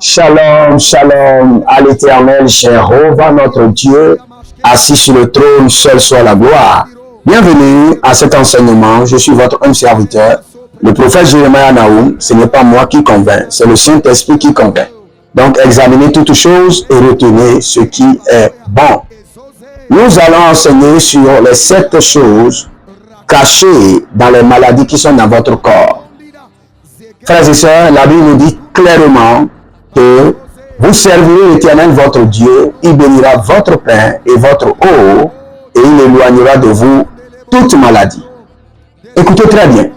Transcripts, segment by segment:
Shalom, shalom à l'Éternel, Jéhovah notre Dieu, assis sur le trône, seul soit la gloire. Bienvenue à cet enseignement, je suis votre homme serviteur, le prophète Jérémie Naoum. Ce n'est pas moi qui convainc, c'est le Saint-Esprit qui convainc. Donc examinez toutes choses et retenez ce qui est bon. Nous allons enseigner sur les 7 choses cachées dans les maladies qui sont dans votre corps. Frères et sœurs, la Bible nous dit clairement que vous servirez l'Éternel votre Dieu, il bénira votre pain et votre eau, et il éloignera de vous toute maladie. Écoutez très bien,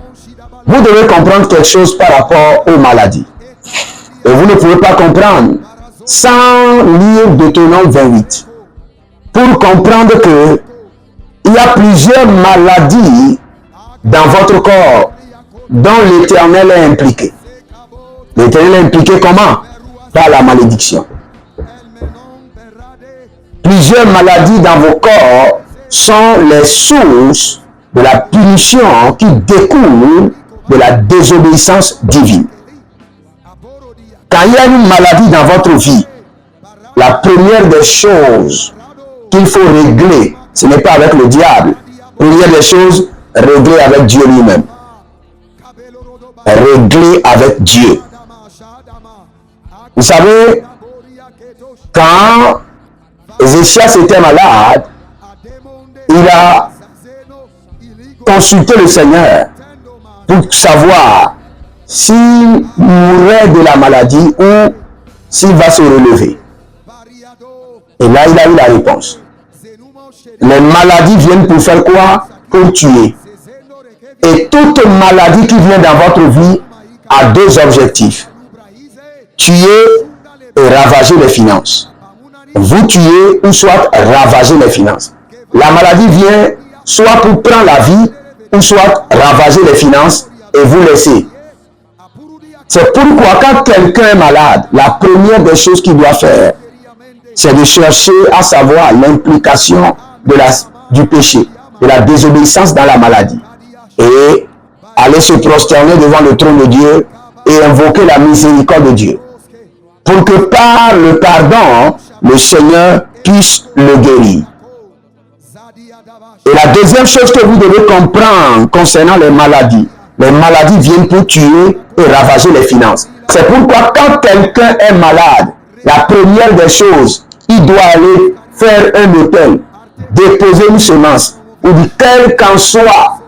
vous devez comprendre quelque chose par rapport aux maladies. Et vous ne pouvez pas comprendre sans lire Deutéronome 28. Pour comprendre que il y a plusieurs maladies dans votre corps dont l'Éternel est impliqué. L'Éternel est impliqué comment? Par la malédiction. Plusieurs maladies dans vos corps sont les sources de la punition qui découle de la désobéissance divine. Quand il y a une maladie dans votre vie, la première des choses qu'il faut régler, ce n'est pas avec le diable. La première des choses, régler avec Dieu lui-même. Régler avec Dieu. Vous savez, quand Ézéchias était malade, il a consulté le Seigneur pour savoir s'il mourrait de la maladie ou s'il va se relever. Et là, il a eu la réponse. Les maladies viennent pour faire quoi? Pour tuer. Et toute maladie qui vient dans votre vie a 2 objectifs. Tuer et ravager les finances. Vous tuez ou soit ravager les finances. La maladie vient soit pour prendre la vie ou soit ravager les finances et vous laisser. C'est pourquoi quand quelqu'un est malade, la première des choses qu'il doit faire, c'est de chercher à savoir l'implication du péché, de la désobéissance dans la maladie. Et aller se prosterner devant le trône de Dieu et invoquer la miséricorde de Dieu. Pour que par le pardon, le Seigneur puisse le guérir. Et la deuxième chose que vous devez comprendre concernant les maladies viennent pour tuer et ravager les finances. C'est pourquoi quand quelqu'un est malade, la première des choses, il doit aller faire un hôtel, déposer une semence, ou quelle qu'en soit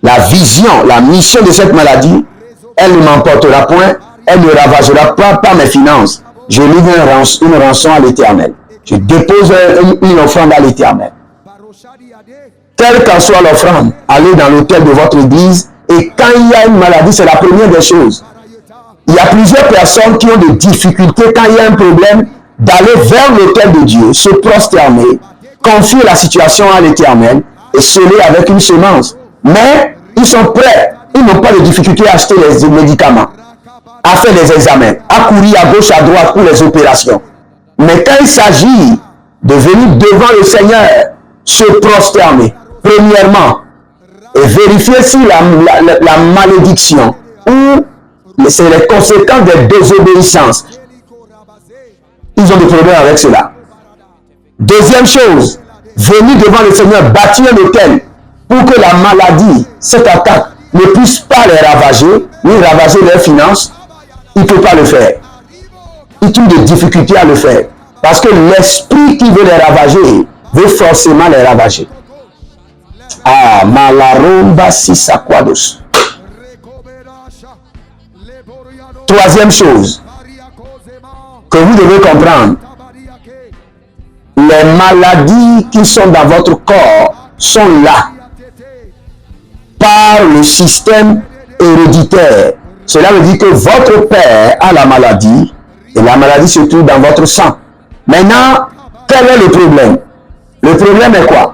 la vision, la mission de cette maladie, elle ne m'emportera point, elle ne ravagera pas par mes finances. Je livre une rançon à l'Éternel. Je dépose une offrande à l'Éternel. Quelle qu'en soit l'offrande, allez dans l'autel de votre église et quand il y a une maladie, c'est la première des choses. Il y a plusieurs personnes qui ont des difficultés quand il y a un problème d'aller vers l'autel de Dieu, se prosterner, confier la situation à l'Éternel et sceller avec une semence. Mais Ils sont prêts. Ils n'ont pas de difficulté à acheter les médicaments, à faire des examens, à courir à gauche, à droite pour les opérations. Mais quand il s'agit de venir devant le Seigneur, se prosterner, premièrement, et vérifier si la malédiction ou c'est les conséquences des désobéissances, ils ont des problèmes avec cela. Deuxième chose, venir devant le Seigneur, bâtir un hôtel pour que la maladie, cette attaque, ne puisse pas les ravager, ni ravager leurs finances. Il ne peut pas le faire. Il trouve des difficultés à le faire. Parce que l'esprit qui veut les ravager, veut forcément les ravager. Ah, Malaromba Sisakwados. Troisième chose que vous devez comprendre, les maladies qui sont dans votre corps sont là par le système héréditaire. Cela veut dire que votre père a la maladie et la maladie se trouve dans votre sang. Maintenant, quel est le problème? Le problème est quoi?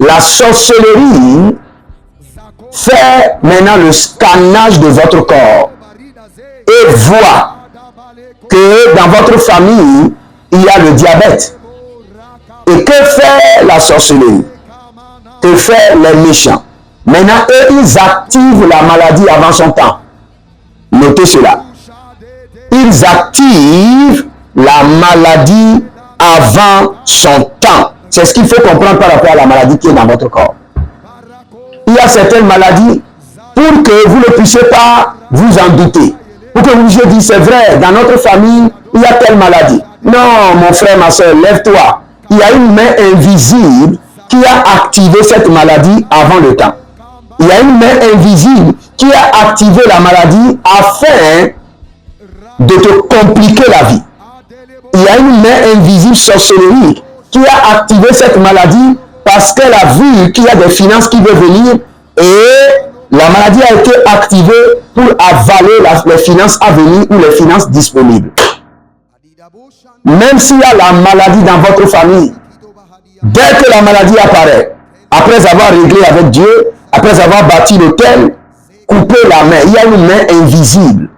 La sorcellerie fait maintenant le scannage de votre corps et voit que dans votre famille, il y a le diabète. Et que fait la sorcellerie? Que fait les méchants? Maintenant, eux, ils activent la maladie avant son temps. Notez cela. Ils activent la maladie avant son temps. C'est ce qu'il faut comprendre par rapport à la maladie qui est dans votre corps. Il y a certaines maladies, pour que vous ne puissiez pas vous en douter, pour que vous puissiez dire, c'est vrai, dans notre famille, il y a telle maladie. Non, mon frère, ma soeur, lève-toi. Il y a une main invisible qui a activé cette maladie avant le temps. Il y a une main invisible qui a activé la maladie afin de te compliquer la vie. Il y a une main invisible sorcellerie qui a activé cette maladie parce qu'elle a vu qu'il y a des finances qui veulent venir et la maladie a été activée pour avaler les finances à venir ou les finances disponibles. Même s'il y a la maladie dans votre famille, dès que la maladie apparaît, après avoir réglé avec Dieu, après avoir bâti l'autel, couper la main, il y a une main invisible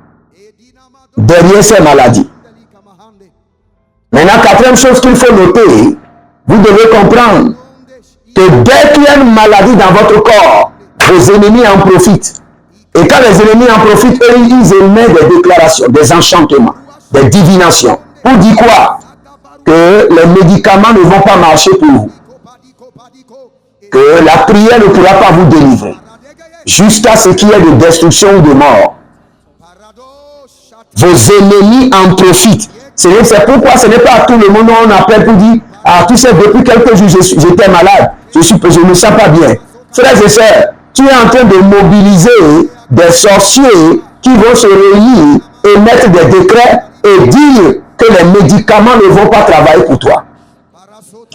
derrière ces maladies. Maintenant, quatrième chose qu'il faut noter, vous devez comprendre que dès qu'il y a une maladie dans votre corps, vos ennemis en profitent. Et quand les ennemis en profitent, eux, ils émettent des déclarations, des enchantements, des divinations. Pour dire quoi? Que les médicaments ne vont pas marcher pour vous. Que la prière ne pourra pas vous délivrer. Jusqu'à ce qu'il y ait de destruction ou de mort. Vos ennemis en profitent. C'est pourquoi ce n'est pas à tout le monde on appelle pour dire, ah, tu sais, depuis quelques jours, j'étais malade, je ne me sens pas bien. Frères et sœurs, tu es en train de mobiliser des sorciers qui vont se réunir et mettre des décrets et dire que les médicaments ne vont pas travailler pour toi.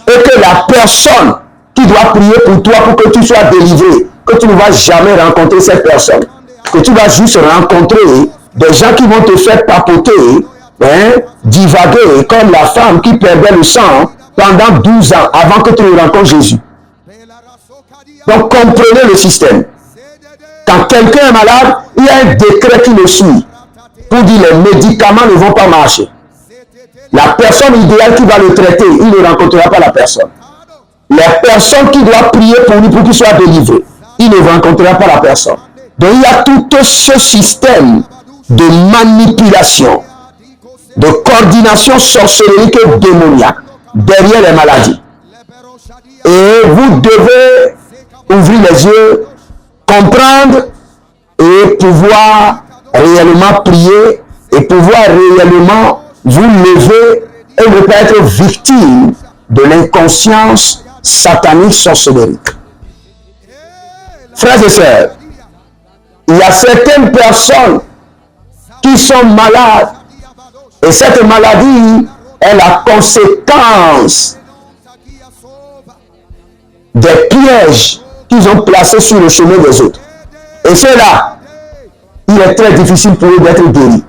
Et que la personne qui doit prier pour toi pour que tu sois délivré, que tu ne vas jamais rencontrer cette personne. Que tu vas juste rencontrer des gens qui vont te faire papoter, divaguer, comme la femme qui perdait le sang pendant 12 ans avant que tu ne rencontres Jésus. Donc comprenez le système. Quand quelqu'un est malade, il y a un décret qui le suit pour dire les médicaments ne vont pas marcher. La personne idéale qui va le traiter, il ne rencontrera pas la personne. La personne qui doit prier pour lui pour qu'il soit délivré, il ne rencontrera pas la personne. Donc il y a tout ce système de manipulation, de coordination sorcellérique et démoniaque derrière les maladies. Et vous devez ouvrir les yeux, comprendre et pouvoir réellement prier et pouvoir réellement vous lever et ne pas être victime de l'inconscience satanique sorcellérique. Frères et sœurs, il y a certaines personnes qui sont malades et cette maladie est la conséquence des pièges qu'ils ont placés sur le chemin des autres. Et cela, il est très difficile pour eux d'être guéris.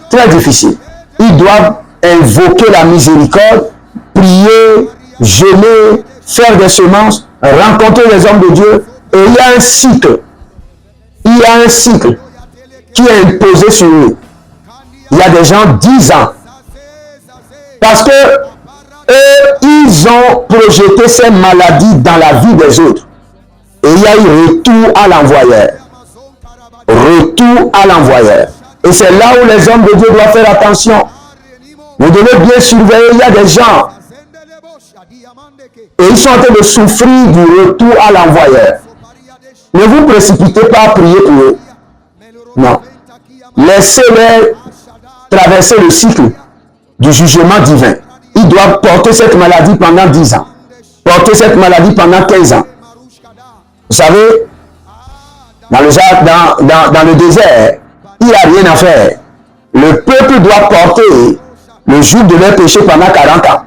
Très difficile. Ils doivent invoquer la miséricorde, prier, jeûner, faire des semences, rencontrer les hommes de Dieu, et il y a un cycle. Il y a un cycle qui est imposé sur eux. Il y a des gens 10 ans. Parce que eux, ils ont projeté ces maladies dans la vie des autres. Et il y a eu retour à l'envoyeur. Retour à l'envoyeur. Et c'est là où les hommes de Dieu doivent faire attention. Vous devez bien surveiller, il y a des gens. Et ils sont en train de souffrir du retour à l'envoyeur. Ne vous précipitez pas à prier pour eux. Non. Laissez-les traverser le cycle du jugement divin. Ils doivent porter cette maladie pendant 10 ans. Porter cette maladie pendant 15 ans. Vous savez, dans le désert, il n'y a rien à faire. Le peuple doit porter le joug de leur péché pendant 40 ans.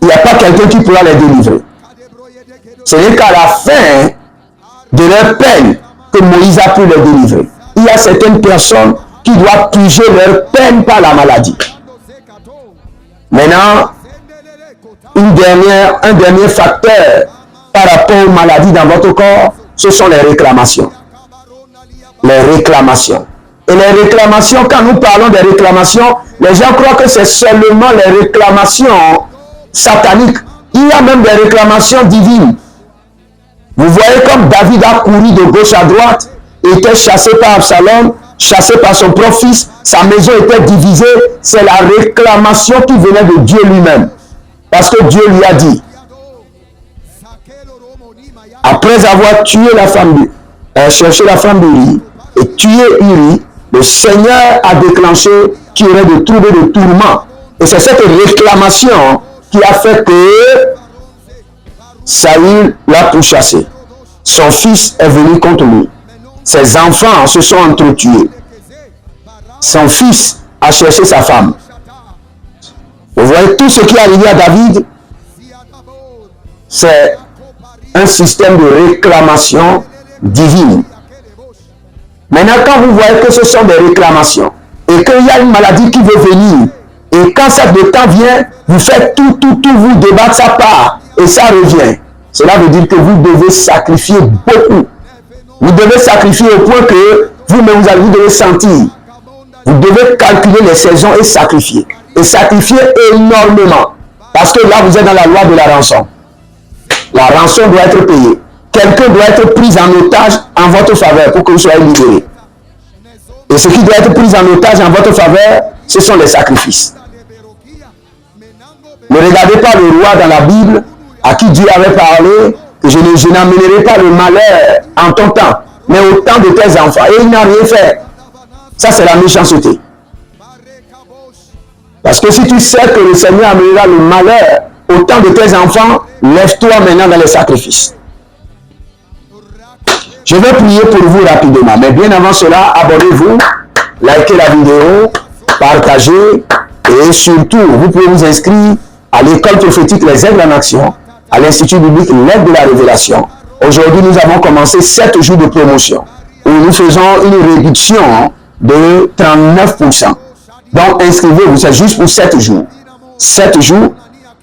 Il n'y a pas quelqu'un qui pourra les délivrer. Ce n'est qu'à la fin de leur peine que Moïse a pu les délivrer. Il y a certaines personnes qui doivent purger leur peine par la maladie. Maintenant, un dernier facteur par rapport aux maladies dans votre corps, ce sont les réclamations. Les réclamations. Et les réclamations, quand nous parlons des réclamations, les gens croient que c'est seulement les réclamations sataniques. Il y a même des réclamations divines. Vous voyez comme David a couru de gauche à droite, était chassé par Absalom, chassé par son propre fils, sa maison était divisée. C'est la réclamation qui venait de Dieu lui-même. Parce que Dieu lui a dit, après avoir tué la femme, cherché la femme d'Uri et tué Uri, le Seigneur a déclenché qu'il y aurait de troubles de tourment. Et c'est cette réclamation qui a fait que Saül l'a pourchassé. Son fils est venu contre lui. Ses enfants se sont entretués. Son fils a cherché sa femme. Vous voyez tout ce qui est arrivé à David, c'est un système de réclamation divine. Maintenant, quand vous voyez que ce sont des réclamations et qu'il y a une maladie qui veut venir, et quand ça de temps vient, vous faites tout, vous débattre sa part et ça revient. Cela veut dire que vous devez sacrifier beaucoup. Vous devez sacrifier au point que vous-même vous devez sentir. Vous devez calculer les saisons et sacrifier. Et sacrifier énormément. Parce que là, vous êtes dans la loi de la rançon. La rançon doit être payée. Quelqu'un doit être pris en otage en votre faveur pour que vous soyez libérés. Et ce qui doit être pris en otage en votre faveur, ce sont les sacrifices. Ne regardez pas le roi dans la Bible à qui Dieu avait parlé que je n'amènerai pas le malheur en ton temps, mais au temps de tes enfants. Et il n'a rien fait. Ça, c'est la méchanceté. Parce que si tu sais que le Seigneur amènera le malheur au temps de tes enfants, lève-toi maintenant dans les sacrifices. Je vais prier pour vous rapidement, mais bien avant cela, abonnez-vous, likez la vidéo, partagez, et surtout, vous pouvez vous inscrire à l'école prophétique Les Aigles en Action, à l'Institut biblique L'Aide de la Révélation. Aujourd'hui, nous avons commencé 7 jours de promotion, où nous faisons une réduction de 39%. Donc, inscrivez-vous, c'est juste pour 7 jours. 7 jours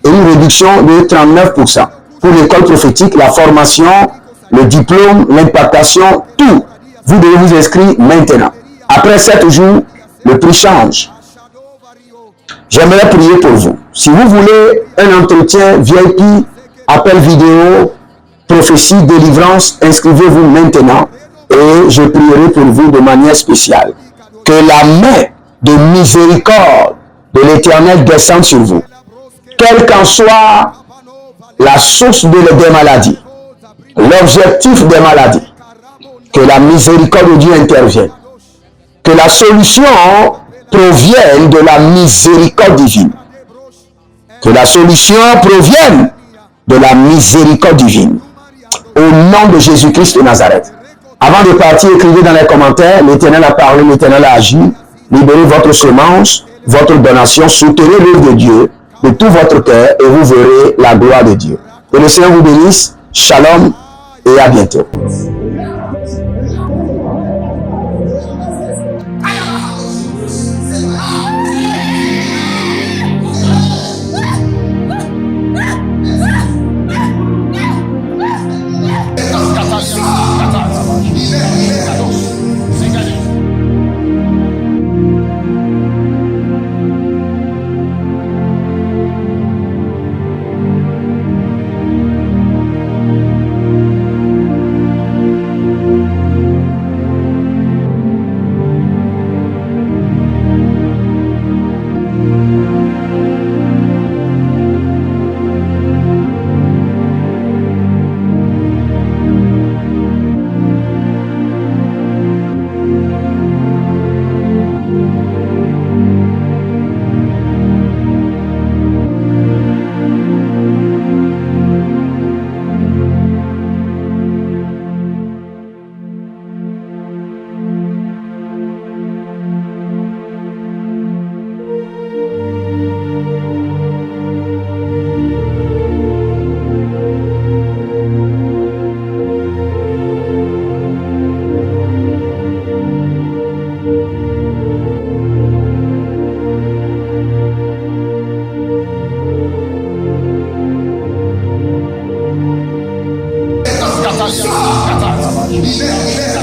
et une réduction de 39%. Pour l'école prophétique, la formation, le diplôme, l'impactation, tout. Vous devez vous inscrire maintenant. Après 7 jours, le prix change. J'aimerais prier pour vous. Si vous voulez un entretien VIP, appel vidéo, prophétie, délivrance, inscrivez-vous maintenant et je prierai pour vous de manière spéciale. Que la main de miséricorde de l'Éternel descende sur vous. Quelle qu'en soit la source des maladies, l'objectif des maladies, que la miséricorde de Dieu intervienne. Que la solution provienne de la miséricorde divine. Que la solution provienne de la miséricorde divine. Au nom de Jésus-Christ de Nazareth. Avant de partir, écrivez dans les commentaires, l'Éternel a parlé, l'Éternel a agi. Libérez votre semence, votre donation, soutenez l'œuvre de Dieu de tout votre cœur et vous verrez la gloire de Dieu. Que le Seigneur vous bénisse. Shalom et à bientôt. sort.